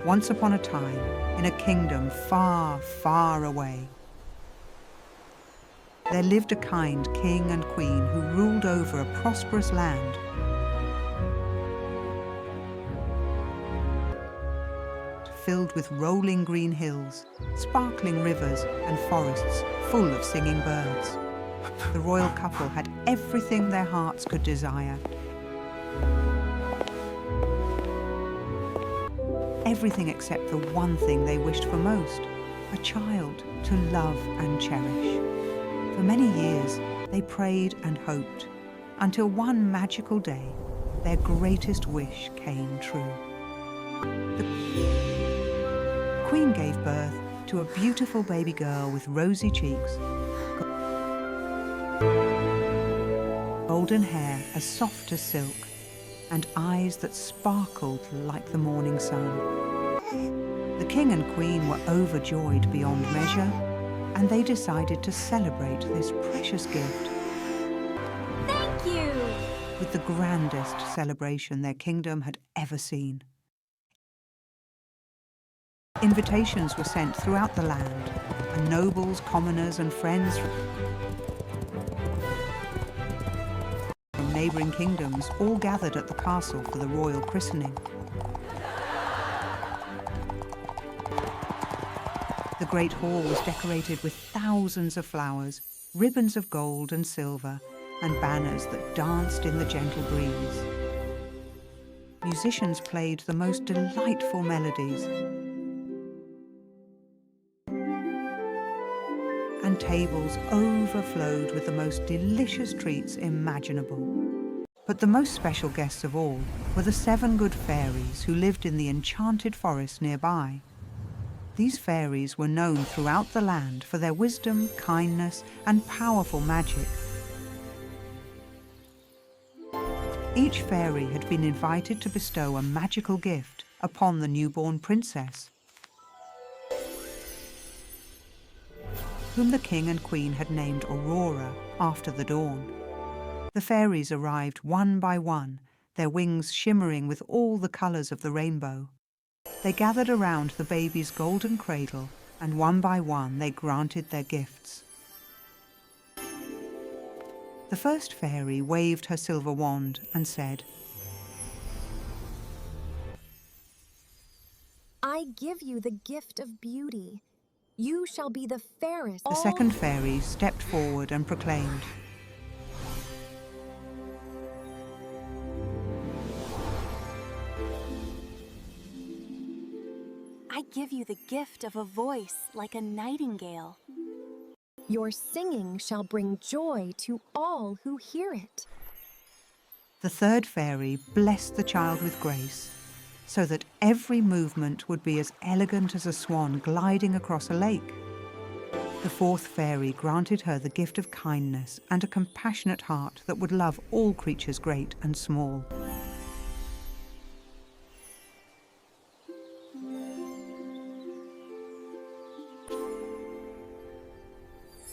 Once upon a time, in a kingdom far, far away, there lived a kind king and queen who ruled over a prosperous land. Filled with rolling green hills, sparkling rivers, and forests full of singing birds. The royal couple had everything their hearts could desire. Everything except the one thing they wished for most, a child to love and cherish. For many years, they prayed and hoped, until one magical day, their greatest wish came true. The Queen gave birth to a beautiful baby girl with rosy cheeks, golden hair as soft as silk, and eyes that sparkled like the morning sun. The king and queen were overjoyed beyond measure, and they decided to celebrate this precious gift. Thank you! With the grandest celebration their kingdom had ever seen. Invitations were sent throughout the land, and nobles, commoners, and friends from neighbouring kingdoms all gathered at the castle for the royal christening. The great hall was decorated with thousands of flowers, ribbons of gold and silver, and banners that danced in the gentle breeze. Musicians played the most delightful melodies, and tables overflowed with the most delicious treats imaginable. But the most special guests of all were the 7 good fairies who lived in the enchanted forest nearby. These fairies were known throughout the land for their wisdom, kindness, and powerful magic. Each fairy had been invited to bestow a magical gift upon the newborn princess, whom the king and queen had named Aurora after the dawn. The fairies arrived one by one, their wings shimmering with all the colours of the rainbow. They gathered around the baby's golden cradle, and one by one they granted their gifts. The first fairy waved her silver wand and said, I give you the gift of beauty. You shall be the fairest. The second fairy stepped forward and proclaimed, I give you the gift of a voice like a nightingale. Your singing shall bring joy to all who hear it. The third fairy blessed the child with grace, so that every movement would be as elegant as a swan gliding across a lake. The fourth fairy granted her the gift of kindness and a compassionate heart that would love all creatures great and small.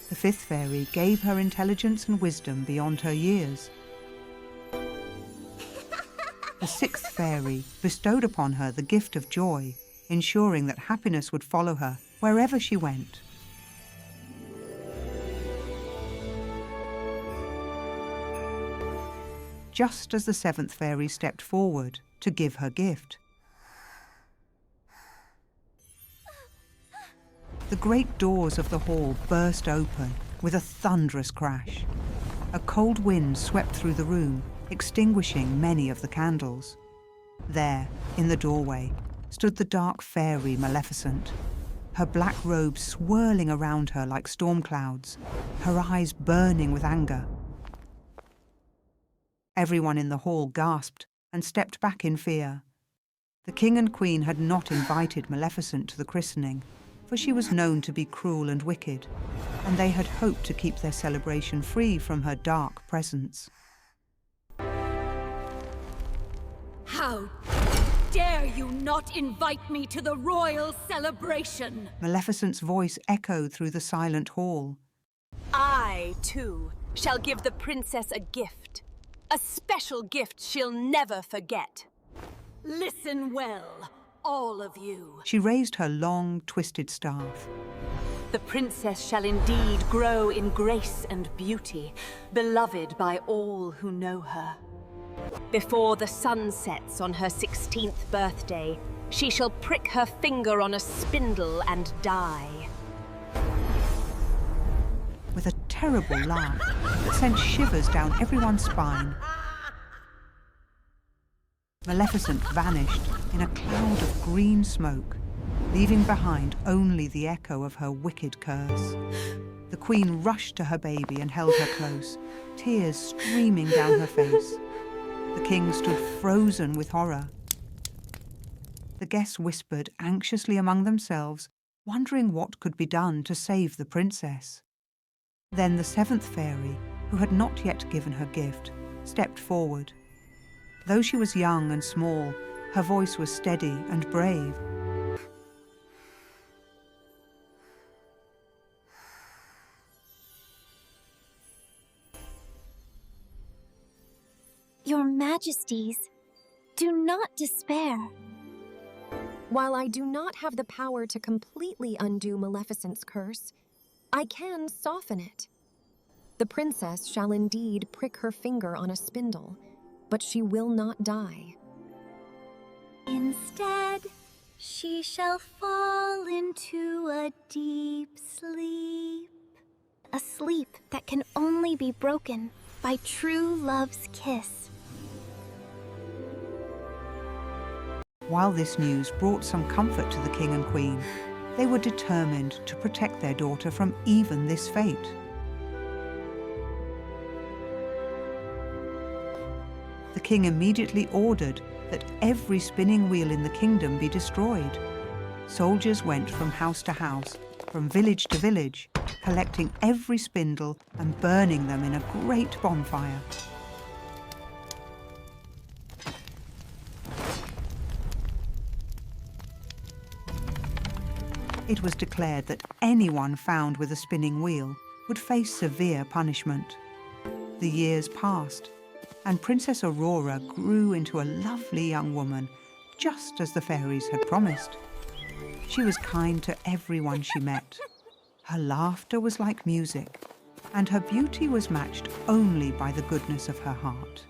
The fifth fairy gave her intelligence and wisdom beyond her years. The sixth fairy bestowed upon her the gift of joy, ensuring that happiness would follow her wherever she went. Just as the seventh fairy stepped forward to give her gift, the great doors of the hall burst open with a thunderous crash. A cold wind swept through the room, extinguishing many of the candles. There, in the doorway, stood the dark fairy Maleficent, her black robe swirling around her like storm clouds, her eyes burning with anger. Everyone in the hall gasped and stepped back in fear. The king and queen had not invited Maleficent to the christening, for she was known to be cruel and wicked, and they had hoped to keep their celebration free from her dark presence. How dare you not invite me to the royal celebration? Maleficent's voice echoed through the silent hall. I, too, shall give the princess a gift. A special gift she'll never forget. Listen well, all of you. She raised her long, twisted staff. The princess shall indeed grow in grace and beauty, beloved by all who know her. Before the sun sets on her 16th birthday, she shall prick her finger on a spindle and die. With a terrible laugh that sent shivers down everyone's spine, Maleficent vanished in a cloud of green smoke, leaving behind only the echo of her wicked curse. The queen rushed to her baby and held her close, tears streaming down her face. The king stood frozen with horror. The guests whispered anxiously among themselves, wondering what could be done to save the princess. Then the seventh fairy, who had not yet given her gift, stepped forward. Though she was young and small, her voice was steady and brave. Your Majesties, do not despair. While I do not have the power to completely undo Maleficent's curse, I can soften it. The princess shall indeed prick her finger on a spindle, but she will not die. Instead, she shall fall into a deep sleep. A sleep that can only be broken by true love's kiss. While this news brought some comfort to the king and queen, they were determined to protect their daughter from even this fate. The king immediately ordered that every spinning wheel in the kingdom be destroyed. Soldiers went from house to house, from village to village, collecting every spindle and burning them in a great bonfire. It was declared that anyone found with a spinning wheel would face severe punishment. The years passed, and Princess Aurora grew into a lovely young woman, just as the fairies had promised. She was kind to everyone she met. Her laughter was like music, and her beauty was matched only by the goodness of her heart.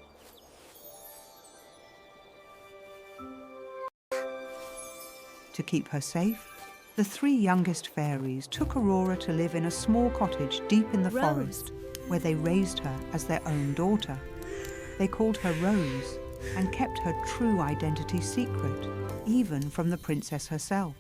To keep her safe, the three youngest fairies took Aurora to live in a small cottage deep in the forest, where they raised her as their own daughter. They called her Rose and kept her true identity secret, even from the princess herself.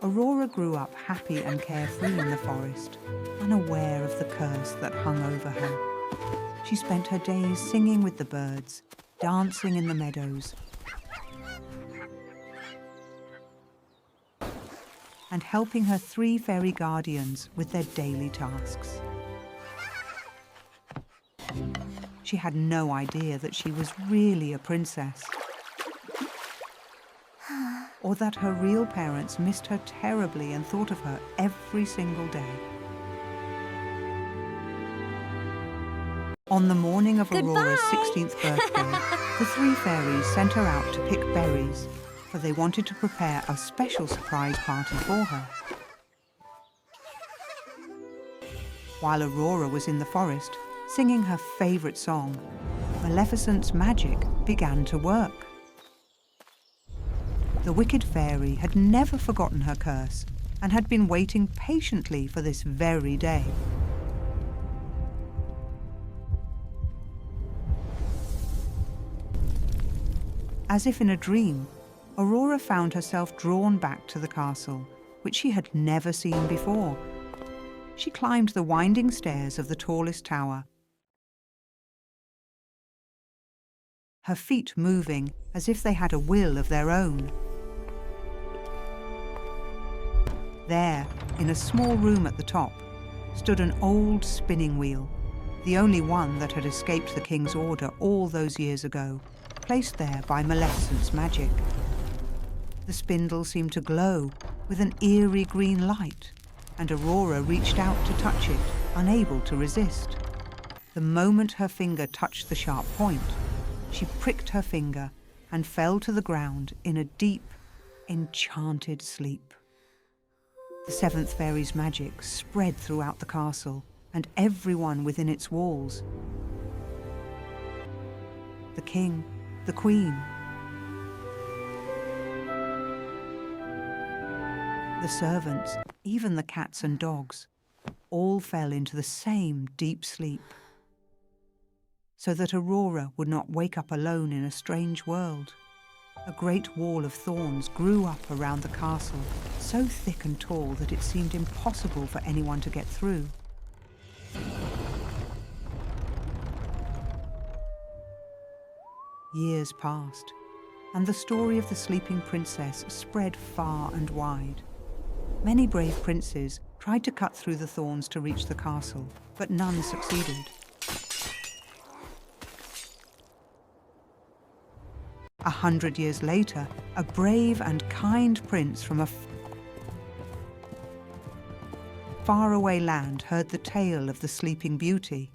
Aurora grew up happy and carefree in the forest, unaware of the curse that hung over her. She spent her days singing with the birds, dancing in the meadows, and helping her three fairy guardians with their daily tasks. She had no idea that she was really a princess, or that her real parents missed her terribly and thought of her every single day. On the morning of Aurora's 16th birthday, the three fairies sent her out to pick berries, for they wanted to prepare a special surprise party for her. While Aurora was in the forest, singing her favorite song, Maleficent's magic began to work. The wicked fairy had never forgotten her curse and had been waiting patiently for this very day. As if in a dream, Aurora found herself drawn back to the castle, which she had never seen before. She climbed the winding stairs of the tallest tower, her feet moving as if they had a will of their own. There, in a small room at the top, stood an old spinning wheel, the only one that had escaped the king's order all those years ago, placed there by Maleficent's magic. The spindle seemed to glow with an eerie green light, and Aurora reached out to touch it, unable to resist. The moment her finger touched the sharp point, she pricked her finger and fell to the ground in a deep, enchanted sleep. The seventh fairy's magic spread throughout the castle and everyone within its walls. The king, the queen, the servants, even the cats and dogs, all fell into the same deep sleep, so that Aurora would not wake up alone in a strange world. A great wall of thorns grew up around the castle, so thick and tall that it seemed impossible for anyone to get through. Years passed, and the story of the sleeping princess spread far and wide. Many brave princes tried to cut through the thorns to reach the castle, but none succeeded. 100 years later, a brave and kind prince from a faraway land heard the tale of the Sleeping Beauty.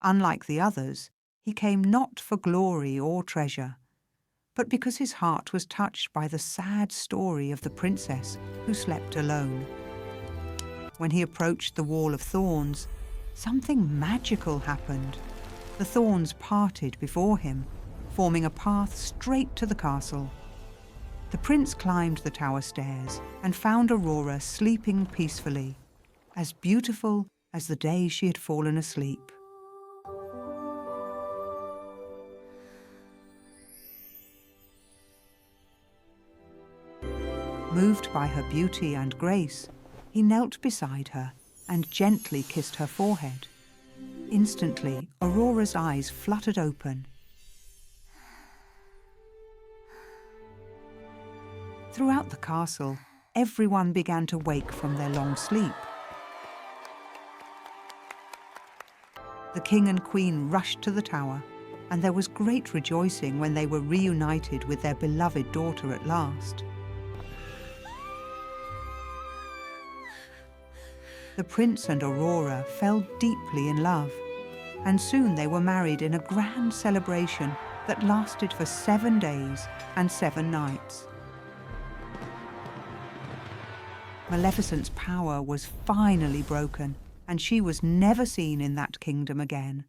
Unlike the others, he came not for glory or treasure, but because his heart was touched by the sad story of the princess who slept alone. When he approached the wall of thorns, something magical happened. The thorns parted before him, forming a path straight to the castle. The prince climbed the tower stairs and found Aurora sleeping peacefully, as beautiful as the day she had fallen asleep. Moved by her beauty and grace, he knelt beside her and gently kissed her forehead. Instantly, Aurora's eyes fluttered open. Throughout the castle, everyone began to wake from their long sleep. The king and queen rushed to the tower, and there was great rejoicing when they were reunited with their beloved daughter at last. The prince and Aurora fell deeply in love, and soon they were married in a grand celebration that lasted for 7 days and 7 nights. Maleficent's power was finally broken, and she was never seen in that kingdom again.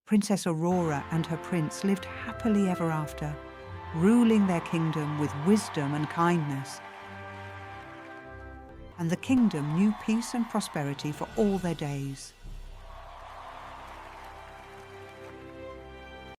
Princess Aurora and her prince lived happily ever after, ruling their kingdom with wisdom and kindness. And the kingdom knew peace and prosperity for all their days.